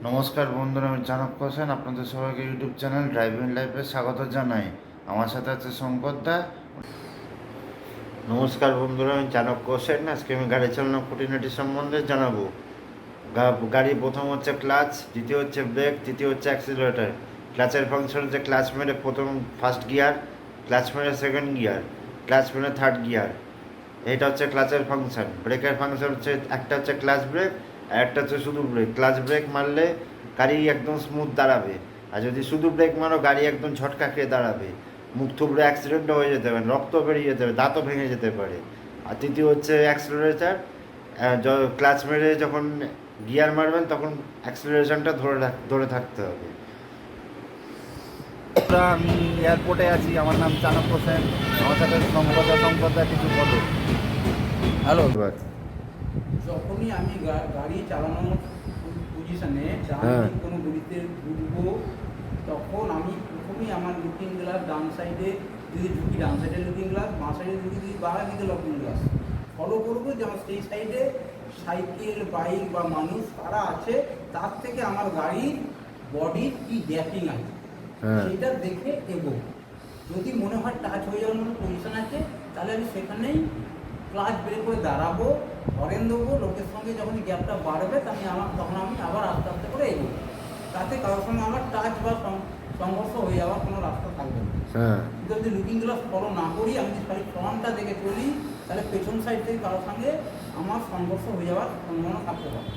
নমস্কার বন্ধুরা, আমি চাণক্য হোসেন আপনাদের সবাইকে ইউটিউব চ্যানেল ড্রাইভিং লাইফে স্বাগত জানাই। আমার সাথে আছে শঙ্করদা। নমস্কার বন্ধুরা, আমি চাণক্য হোসেন। আজকে আমি গাড়ি চালানো খুঁটিনাটি সম্বন্ধে জানাবো। গাড়ি প্রথম হচ্ছে ক্লাচ, দ্বিতীয় হচ্ছে ব্রেক, তৃতীয় হচ্ছে অ্যাক্সিলারেটার। ক্লাচের ফাংশন হচ্ছে ক্লাচ মেরে প্রথম ফার্স্ট গিয়ার, ক্লাচ মেরে সেকেন্ড গিয়ার, ক্লাচ মেরে থার্ড গিয়ার। এটা হচ্ছে ক্লাচের ফাংশন। ব্রেকের ফাংশন হচ্ছে একটা হচ্ছে ক্লাচ ব্রেক আর একটা হচ্ছে শুধু ব্রেক। ক্লাচ ব্রেক মারলে গাড়ি একদম স্মুথ দাঁড়াবে, আর যদি শুধু ব্রেক মারো গাড়ি একদম ঝটকা খেয়ে দাঁড়াবে, মুখ থুবড়ে অ্যাক্সিডেন্টও হয়ে যেতে পারে, রক্ত বেরিয়ে যেতে পারে, দাঁতও ভেঙে যেতে পারে। আর তৃতীয় হচ্ছে অ্যাক্সিলারেটার। ক্লাচ মেরে যখন গিয়ার মারবেন তখন অ্যাক্সিলারেশনটা ধরে থাকতে হবে। আমি এয়ারপোর্টে আছি, আমার নাম চাণক্য সেন। আমার সাথে সম্পদা কিছু বলো। হ্যালো। যখনই আমি গাড়ি চালানোর পজিশনে হ্যাঁ। কোনো গলিতে ঢুকবো, তখন আমি প্রথমেই আমার লুকিং গ্লাস ডান সাইডে যদি ঢুকি, ডান সাইডে লুকিং গ্লাস, বাঁ সাইডে ঢুকি যদি বাঁ দিকে লুকিং গ্লাস ফলো করবো, যেমন সেই সাইডে সাইকেল বাইক বা মানুষ তারা আছে, তার থেকে আমার গাড়ির বডির কি গ্যাপিং আছে সেটা দেখে এগো। যদি মনে হয় টাচ হয়ে যাওয়ার মতো পজিশন আছে, তাহলে আমি সেখানেই ক্লাচ বের করে দাঁড়াবো, হরেন দেবো। লোকের সঙ্গে যখন গ্যাপটা বাড়বে তখন আমি আবার আস্তে আস্তে করে এগোবো। তাতে কারোর সঙ্গে আমার টাচ বা সংঘর্ষ হয়ে যাওয়ার কোনো রাস্তা থাকবে না। কিন্তু যদি লুকিং গ্লাস ফলো না করি, আমি যদি খালি ফ্রন্টটা দেখে চলি, তাহলে পেছন সাইড থেকে কারোর সঙ্গে আমার সংঘর্ষ হয়ে যাওয়ার সম্ভাবনা থাকতে পারে।